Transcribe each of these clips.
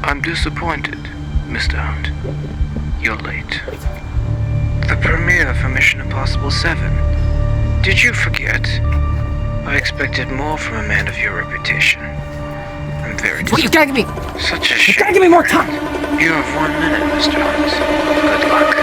I'm disappointed, Mr. Hunt. You're late. The premiere for Mission Impossible 7. Did you forget? I expected more from a man of your reputation. I'm very disappointed. Well, you gotta give me... Such a shame. You gotta give me more time! You have 1 minute, Mr. Hunt. Good luck.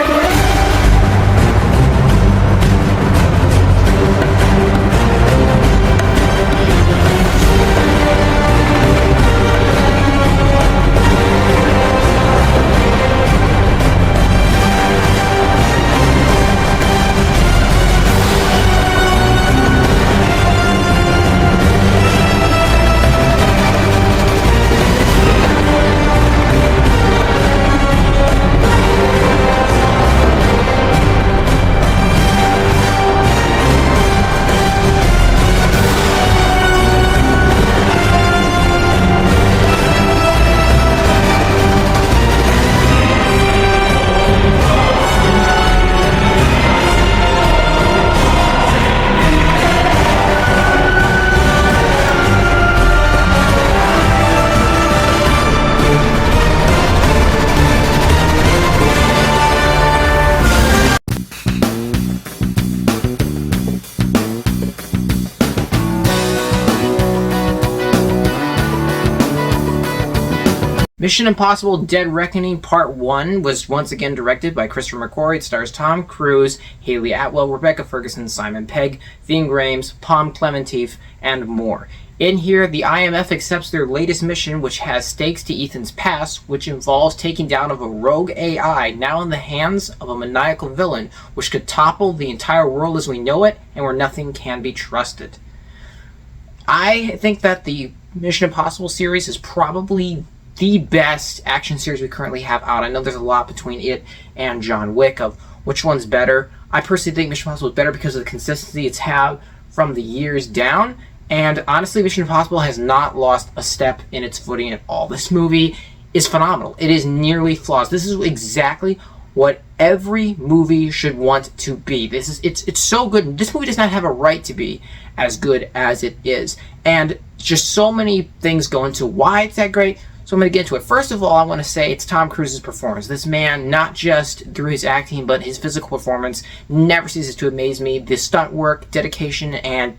Mission Impossible Dead Reckoning Part 1 was once again directed by Christopher McQuarrie. It stars Tom Cruise, Haley Atwell, Rebecca Ferguson, Simon Pegg, Ving Rhames, Pom Klementieff, and more. In here, the IMF accepts their latest mission, which has stakes to Ethan's past, which involves taking down of a rogue AI now in the hands of a maniacal villain, which could topple the entire world as we know it, and where nothing can be trusted. I think that the Mission Impossible series is probably the best action series we currently have out. I know there's a lot between it and John Wick of which one's better. I personally think Mission Impossible is better because of the consistency it's had from the years down. And honestly, Mission Impossible has not lost a step in its footing at all. This movie is phenomenal. It is nearly flawless. This is exactly what every movie should want to be. It's so good. This movie does not have a right to be as good as it is. And just so many things go into why it's that great. So I'm going to get into it. First of all, I want to say it's Tom Cruise's performance. This man, not just through his acting, but his physical performance, never ceases to amaze me. The stunt work, dedication, and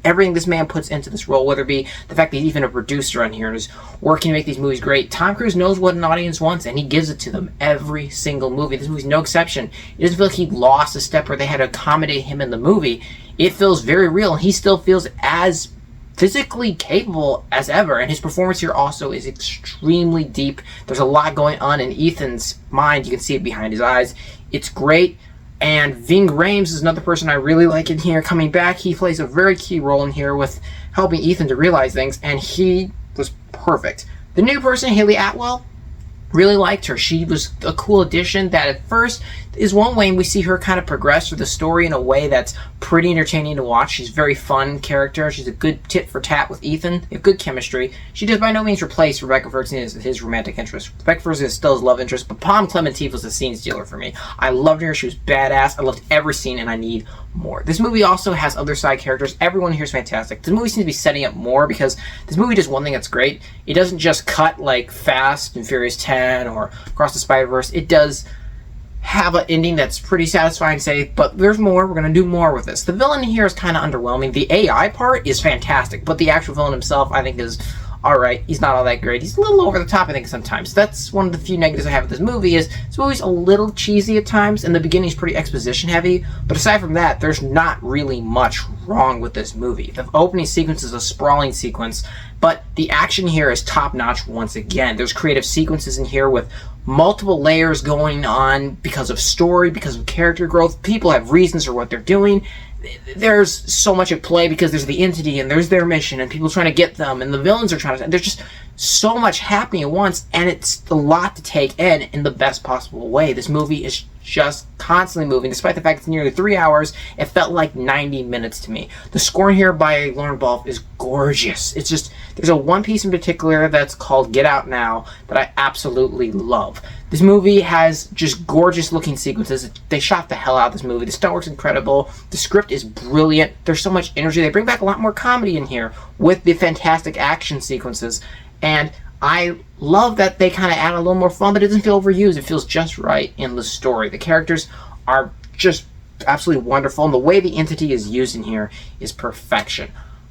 everything this man puts into this role, whether it be the fact that he's even a producer on here and is working to make these movies great. Tom Cruise knows what an audience wants, and he gives it to them every single movie. This movie's no exception. It doesn't feel like he lost a step where they had to accommodate him in the movie. It feels very real, and he still feels as physically capable as ever, and his performance here also is extremely deep. There's a lot going on in Ethan's mind. You can see it behind his eyes. It's great. And Ving Rhames is another person I really like in here coming back. He plays a very key role in here with helping Ethan to realize things, and he was perfect. The new person, Haley Atwell, really liked her. She was a cool addition that at first is one way, and we see her kind of progress through the story in a way that's pretty entertaining to watch. She's a very fun character. She's a good tit for tat with Ethan. They have good chemistry. She does by no means replace Rebecca Ferguson as his romantic interest. Rebecca Ferguson is still his love interest, but Pom Klementieff was a scene stealer for me. I loved her. She was badass. I loved every scene, and I need more. This movie also has other side characters. Everyone here is fantastic. This movie seems to be setting up more because this movie does one thing that's great. It doesn't just cut like Fast and Furious 10 or Across the Spider-Verse. It does have an ending that's pretty satisfying to say, but there's more. We're going to do more with this. The villain here is kind of underwhelming. The AI part is fantastic, but the actual villain himself, I think, is alright. He's not all that great. He's a little over the top, I think, sometimes. That's one of the few negatives I have with this movie is this movie's a little cheesy at times, and the beginning's pretty exposition heavy, but aside from that, there's not really much wrong with this movie. The opening sequence is a sprawling sequence, but the action here is top-notch once again. There's creative sequences in here with multiple layers going on because of story, because of character growth. People have reasons for what they're doing. There's so much at play because there's the entity and there's their mission and people trying to get them and the villains are trying to... There's just so much happening at once, and it's a lot to take in the best possible way. This movie is just constantly moving. Despite the fact it's nearly 3 hours, it felt like 90 minutes to me. The score in here by Lauren Balfe is gorgeous. It's just, there's a one piece in particular that's called Get Out Now that I absolutely love. This movie has just gorgeous looking sequences. They shot the hell out of this movie. The stunt work's incredible. The script is brilliant. There's so much energy. They bring back a lot more comedy in here with the fantastic action sequences. And I love that they kind of add a little more fun, but it doesn't feel overused. It feels just right in the story. The characters are just absolutely wonderful, and the way the entity is used in here is perfection.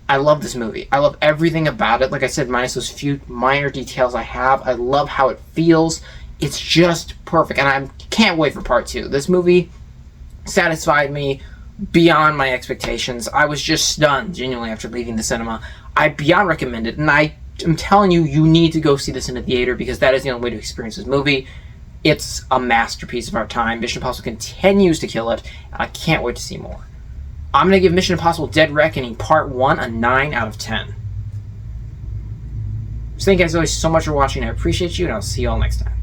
I love this movie. I love everything about it. Like I said, minus those few minor details I have. I love how it feels. It's just perfect, and I can't wait for part 2. This movie satisfied me beyond my expectations. I was just stunned, genuinely, after leaving the cinema. I beyond recommend it, and I am telling you, you need to go see this in a theater, because that is the only way to experience this movie. It's a masterpiece of our time. Mission Impossible continues to kill it, and I can't wait to see more. I'm going to give Mission Impossible Dead Reckoning Part 1 a 9 out of 10. So thank you guys always so much for watching. I appreciate you, and I'll see you all next time.